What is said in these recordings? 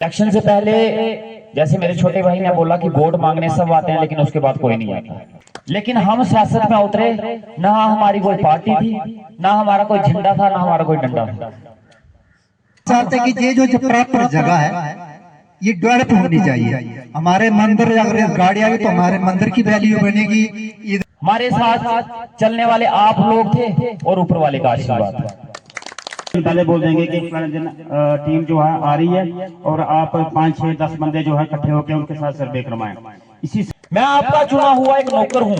Election से पहले जैसे मेरे छोटे भाई ने बोला कि वोट मांगने सब आते हैं, लेकिन उसके बाद कोई नहीं आता। लेकिन हम सियासत में उतरे, ना हमारी कोई पार्टी थी, ना हमारा कोई झंडा था, ना हमारा कोई डंडा था। चाहते कि ये जो प्रॉपर जगह है ये डेवलप होनी चाहिए। हमारे मंदिर अगर गाड़ी आई तो हमारे मंदिर की वैल्यू बनेगी। हमारे साथ चलने वाले आप लोग थे और ऊपर वाले का आशीर्वाद था। पहले बोल देंगे कि टीम जो है आ रही है और आप 5, 6, 10 बंदे जो है इकट्ठे होकर उनके साथ सर्वे करवाएं। इसी से मैं आपका चुना हुआ एक नौकर हूँ।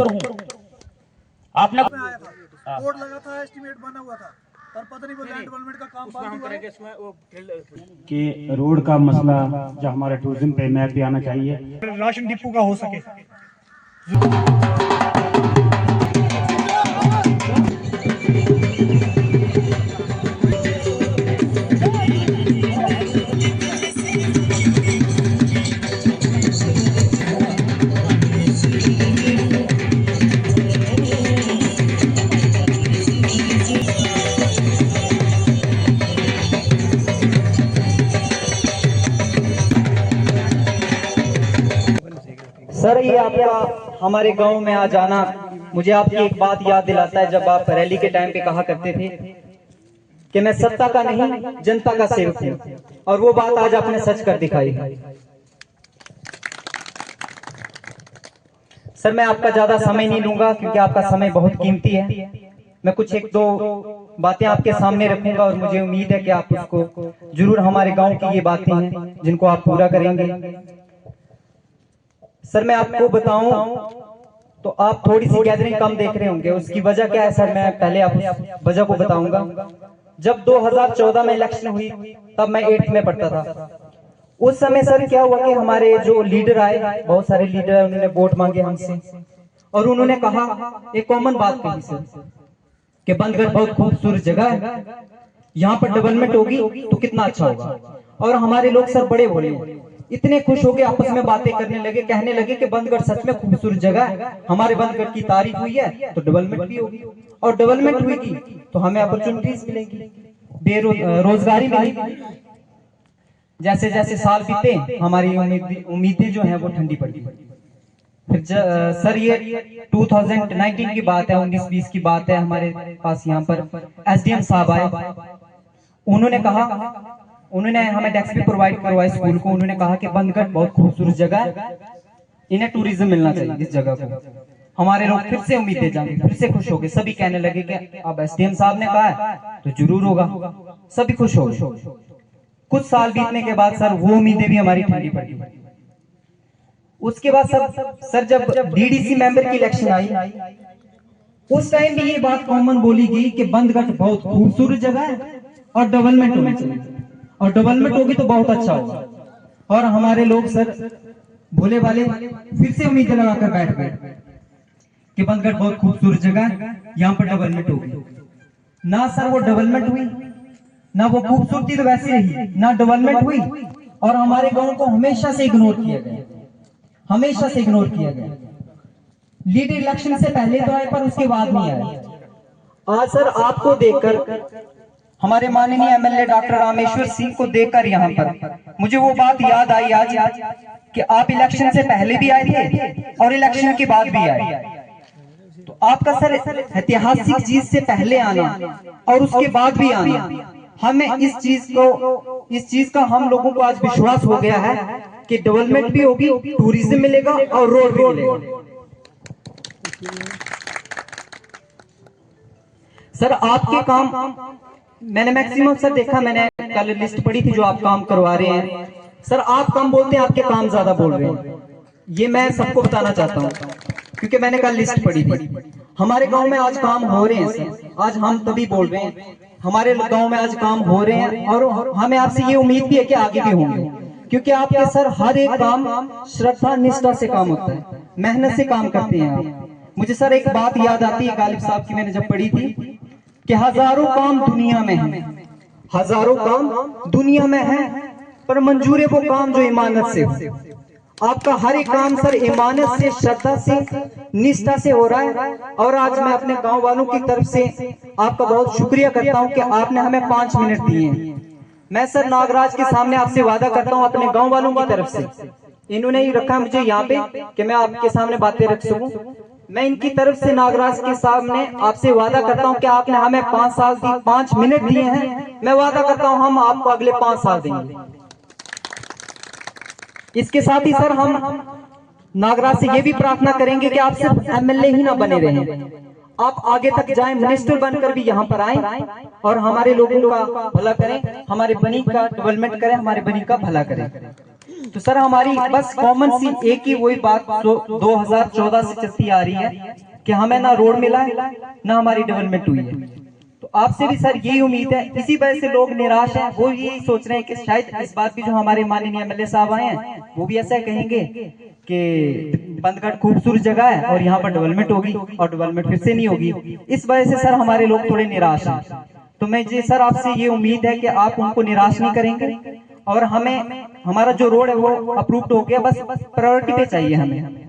आपने बोर्ड लगा था, एस्टीमेट बना हुआ था, पर पता नहीं वो लैंड डेवलपमेंट का काम बंद हुआ है। कि रोड का मसला जो हमारे टूरिज्म पे मैप पे आना चाहिए, राशन डिपो का हो सके। सर, ये आपका हमारे गांव में आ जाना मुझे आपकी एक बात याद दिलाता है, जब आप रैली के टाइम पे कहा करते थे कि मैं सत्ता का नहीं जनता का सेवक हूं, और वो बात आज आपने सच कर दिखाई। सर, मैं आपका ज्यादा समय नहीं लूंगा क्योंकि आपका समय बहुत कीमती है। मैं कुछ 1-2 बातें आपके सामने रखूंगा और मुझे उम्मीद है कि आप उसको जरूर, हमारे गाँव की ये बातें हैं जिनको आप पूरा करेंगे। सर, मैं आपको बताऊं तो आप थोड़ी सी गैदरिंग कम देख रहे होंगे, उसकी वजह क्या है सर, मैं पहले आप वजह को बताऊंगा। जब 2014 में इलेक्शन हुई तब मैं 8th में पढ़ता था। उस समय सर क्या हुआ कि हमारे जो लीडर आए, बहुत सारे लीडर, उन्होंने वोट मांगे हमसे और उन्होंने कहा एक कॉमन बात कही सर कि बंदगढ़ बहुत खूबसूरत जगह है, यहाँ पर डेवलपमेंट होगी तो कितना अच्छा होगा। और हमारे लोग सर बड़े बोले, इतने खुश हो गए, आपस में बातें करने लगे, कहने लगे कि बंदगढ़ सच में खूबसूरत जगह है, हमारे बंदगढ़ की तारीफ हुई है तो डेवलपमेंट भी होगी, और डेवलपमेंट हुई तो हमें अपॉर्चुनिटीज मिलेंगी, बेरोजगारी मिलेगी। जैसे जैसे साल बीते हमारी उम्मीदें जो हैं वो ठंडी पड़ी। फिर सर ये 2019 की बात है, 19-20 की बात है, हमारे पास यहाँ पर SDM साहब आए। उन्होंने कहा, उन्होंने हमें डेस्क भी प्रोवाइड करवाए स्कूल को। उन्होंने कहा कि बंदगढ़ बहुत खूबसूरत जगह है, इन्हें टूरिज्म मिलना चाहिए इस जगह को। हमारे लोग फिर से उम्मीदें जागे, फिर से खुश हो गए, सभी कहने लगे कि अब SDM साहब ने कहा है तो जरूर होगा, सभी खुश हो गए। कुछ साल बीतने के बाद सर वो उम्मीदें भी हमारी ठंडी पड़ी। उसके बाद सर जब DDC मेंबर की इलेक्शन आई, उस टाइम भी ये बात कॉमन बोली गई कि बंदगढ़ बहुत खूबसूरत जगह है और डेवलपमेंट होनी चाहिए, और डेवलपमेंट होगी तो बहुत अच्छा होगा। और हमारे लोग सर भोले वाले फिर से उम्मीदें लगाकर बैठ गए कि बंदगढ़ बहुत खूबसूरत जगह है, यहाँ पर डेवलपमेंट होगी। ना सर वो डेवलपमेंट हुई, ना वो खूबसूरती तो वैसे रही, ना डेवलपमेंट हुई, और हमारे गांव को हमेशा से इग्नोर किया गया, हमेशा से इग्नोर किया गया। लीडर इलेक्शन से पहले तो आए पर उसके बाद नहीं आए। आज सर आपको देखकर, हमारे माननीय MLA डॉक्टर रामेश्वर सिंह को देखकर यहाँ पर मुझे वो बात याद आई आज कि आप इलेक्शन से पहले भी आए थे और इलेक्शन के बाद भी आए। तो आपका सर ऐतिहासिक चीज से पहले आना और उसके बाद भी आना, हमें इस चीज का हम लोगों को आज विश्वास हो गया है कि डेवलपमेंट भी होगी, टूरिज्म मिलेगा और रोड भी मिलेगा। सर आपके काम मैंने मैक्सिमम सर देखा, मैंने कल लिस्ट पढ़ी थी जो आप काम करवा रहे हैं। सर आप कम बोलते हैं, आपके काम ज्यादा बोल रहे हैं, ये मैं सबको बताना चाहता हूँ क्योंकि मैंने कल लिस्ट पढ़ी थी। हमारे गांव में आज काम हो रहे हैं सर, आज हम तभी बोल रहे हैं, हमारे गांव में आज काम हो रहे हैं और हमें आपसे ये उम्मीद भी है कि आगे भी होंगे, क्योंकि आपके सर हर एक काम श्रद्धा निष्ठा से काम होता है, मेहनत से काम करते हैं आप। मुझे सर एक बात याद आती है गालिब साहब की, मैंने जब पढ़ी थी कि हजारों काम दुनिया में है, हजारों काम दुनिया में है, पर मंजूर है वो काम जो ईमानत से हो। आपका हर एक काम सर ईमानत से, श्रद्धा से, निष्ठा से हो रहा है। और आज मैं अपने गांव वालों की तरफ से आपका बहुत शुक्रिया करता हूं कि आपने हमें 5 मिनट दिए हैं। मैं सर नागराज के सामने आपसे वादा करता हूं अपने गांव वालों की तरफ से, इन्होंने ही रखा मुझे यहाँ पे कि मैं आपके सामने बातें रख सकूं। मैं इनकी तरफ से नागराज के सामने आपसे वादा करता हूं कि आपने हमें 5 साल दी, 5 मिनट दिए हैं, मैं वादा करता हूं हम आपको अगले 5 साल देंगे। इसके साथ ही सर हम नागराज से ये भी प्रार्थना करेंगे कि आप सिर्फ एमएलए ही ना बने रहें, आप आगे तक जाएं, मिनिस्टर बनकर भी यहाँ पर आए और हमारे लोगों का भला करें, हमारे बनी का डेवलपमेंट करें, हमारे बनी का भला करें। तो सर हमारी बस कॉमन सी एक ही वही बात 2014 से चलती आ रही है कि हमें ना रोड मिला है ना हमारी डेवलपमेंट हुई है। तो आपसे भी सर यही उम्मीद है, इसी वजह से लोग निराश हैं, वो यही सोच रहे हैं कि शायद इस बात भी जो हमारे माननीय एमएलए साहब आए हैं वो भी ऐसा कहेंगे कि बंदगढ़ खूबसूरत जगह है और यहाँ पर डेवलपमेंट होगी और डेवलपमेंट फिर से नहीं होगी। इस वजह से सर हमारे लोग थोड़े निराश हैं। तो मैं जी सर आपसे ये उम्मीद है कि आप उनको निराश नहीं करेंगे और हमें हमारा जो रोड है वो अप्रूव्ड हो गया, बस प्रायोरिटी पे चाहिए हमें।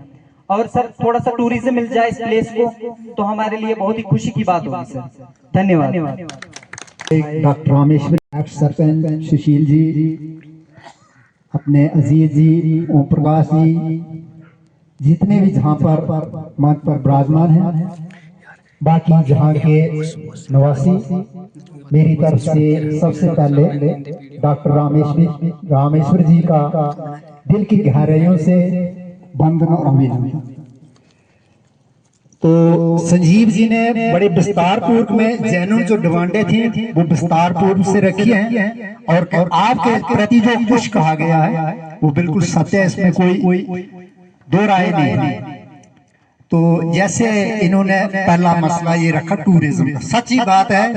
और सर थोड़ा सा टूरिज्म मिल जाए इस प्लेस को तो हमारे लिए बहुत ही खुशी की बात होगी सर। धन्यवाद। डॉक्टर रामेश्वर, सरपंच सुशील जी, अपने अजीज जी, ओम प्रकाश जी, जितने भी जहाँ पर मंच पर विराजमान हैं, बाकी जहाँ के निवासी, मेरी तरफ से सबसे पहले डॉक्टर रामेश्वर जी का दिल की गहराइयों से वंदन और अभिनंदन। तो संजीव जी ने बड़े विस्तार पूर्वक में जैनों जो डिमांडें थी वो विस्तार पूर्वक से रखी हैं और आपके प्रति जो कुछ कहा गया है वो बिल्कुल सत्य है, इसमें कोई दो राय नहीं है। तो जैसे इन्होंने पहला मसला ये रखा टूरिज्म, सच्ची बात है,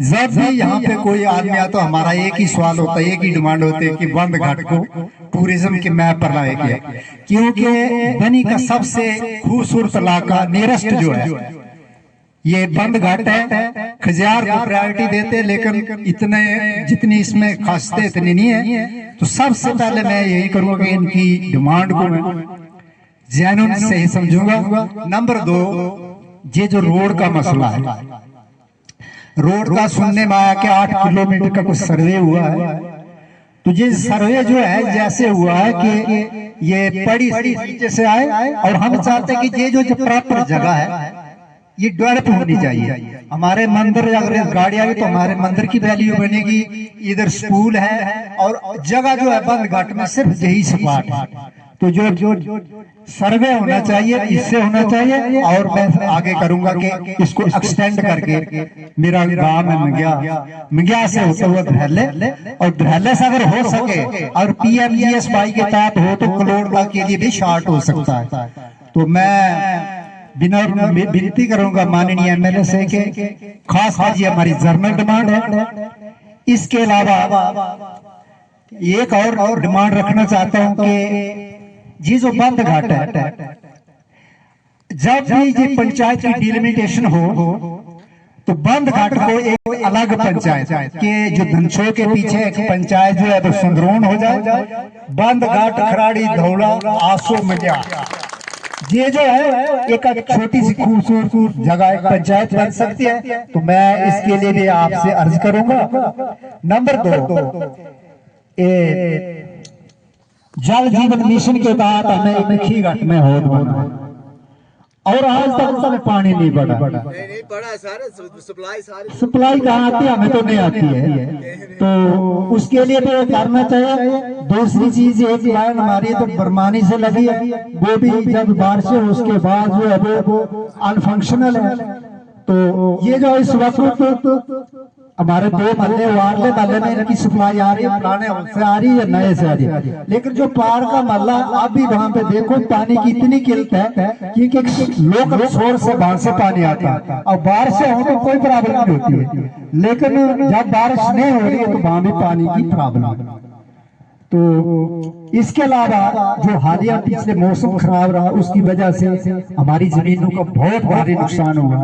जब भी यहाँ पे कोई आदमी आता तो हमारा एक ही सवाल होता है, एक ही डिमांड होती है कि बंद घाट को टूरिज्म के मैप पर लाया गया, क्योंकि बनी का सबसे खूबसूरत इलाका नियरेस्ट जो है ये बंद घाट है। खजियार को प्रायोरिटी देते लेकिन इतने जितनी इसमें खासियत इतनी नहीं है। तो सबसे पहले मैं यही करूँगा कि इनकी डिमांड को मैं जैनों से ही समझूंगा। नंबर 2, ये जो रोड का मसला है, रोड का सुनने में आया कि 8 किलोमीटर का कुछ सर्वे हुआ है। तो ये सर्वे जो है जैसे हुआ है कि ये पड़ी नीचे से आए और हम चाहते हैं कि ये जो प्रॉपर जगह है ये डेवलप होनी चाहिए। हमारे मंदिर अगर गाड़ी आ गई तो हमारे मंदिर की वैल्यू बनेगी, इधर स्कूल है और जगह जो है बंद घाट में सिर्फ यही स्पॉट है। तो जो सर्वे होना चाहिए इससे होना चाहिए और मैं आगे करूंगा कि इसको एक्सटेंड करके मेरा गांव में मिंगिया से होते हुए धरहले और धरहले से अगर हो सके और PMGSY के तहत हो तो कलोड़वा के लिए भी शार्ट हो सकता है। तो मैं विनती करूंगा माननीय एमएलए से कि खास आज ये हमारी जर्नल डिमांड है। इसके अलावा एक और डिमांड रखना चाहता हूं कि ये जो बंद घाट है, जब भी ये पंचायत की डिलिमिटेशन हो तो बंद घाट को एक अलग पंचायत के जो धनछो के पीछे एक पंचायत जो है वो संग्रोन हो जाए। बंद घाट, खराड़ी, धौला, आसो, मिंगिया, ये जो है एक छोटी सी खूबसूरत जगह एक पंचायत बन सकती है। तो मैं इसके लिए भी आपसे अर्ज करूंगा। नंबर 2, जल जीवन मिशन के तहत हमें मिखी घाट में होद बना और आज तक सब पानी नहीं बढ़ा। नहीं पड़ा सारे सप्लाई कहाँ आती है, हमें तो नहीं आती है। तो उसके लिए भी करना चाहिए। दूसरी चीज एक लाइन हमारी तो बरमानी से लगी है, वो भी जब बारिश हो उसके बाद जो है वो अनफंक्शनल है। तो ये जो इस वक्त हमारे 2 महल्ले वार्ले में इनकी सप्लाई आ रही है, पुराने से आ रही है, नए से आ रही है। लेकिन जो पार का महल्ला आप भी वहां पे देखो पानी की इतनी किल्लत है कि लोकल सोर्स से बाहर से पानी आता है और बारिश से हो तो कोई प्रॉब्लम नहीं होती है, लेकिन जब बारिश नहीं हो रही है तो वहां भी पानी की प्रॉब्लम है। तो इसके अलावा जो हालिया पिछले मौसम खराब रहा उसकी वजह से हमारी जमीनों का बहुत भारी नुकसान हुआ।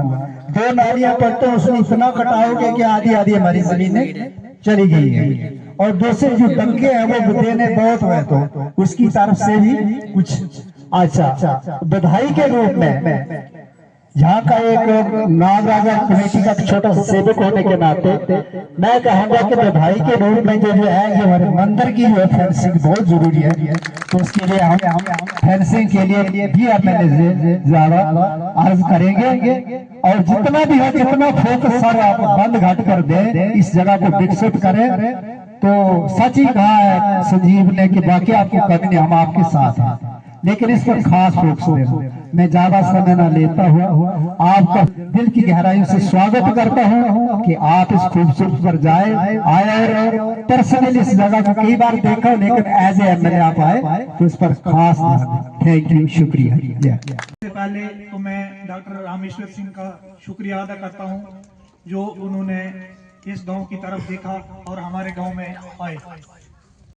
2 नालियां पड़ते उसने इतना कटाव किया कि आधी हमारी जमीनें चली गई है। और दूसरे जो डंगे हैं वो देने बहुत हुए तो उसकी तरफ से भी कुछ अच्छा बधाई के रूप में यहाँ का एक नागराजा कमेटी का छोटा सा सेवक होने के नाते मैं कहूँगा कि भाई के रूप में जो है ये हमारे मंदिर की जो है फेंसिंग बहुत जरूरी है, तो उसके लिए हम फेंसिंग के लिए भी मैंने ज्यादा अर्ज करेंगे और जितना भी है जितना फोकस सर आप बंद घाट कर दें, इस जगह को विकसित करें। तो सच ही कहा है संजीव ने कि बाकी आपको कभी नहीं, हम आपके साथ हैं, लेकिन इस पर खास फोकस देना। मैं ज्यादा समय न लेता हुआ आपका दिल की गहराइयों से स्वागत करता हूं कि आप इस खूबसूरत पर आए और पर्सनली इस जगह को कई बार देखा, लेकिन एज ए एमएलए आप आए तो इस पर खास थैंक यू, शुक्रिया। सबसे पहले तो मैं डॉक्टर रामेश्वर सिंह का शुक्रिया अदा करता हूं जो उन्होंने इस गांव की तरफ देखा और हमारे गांव में आए।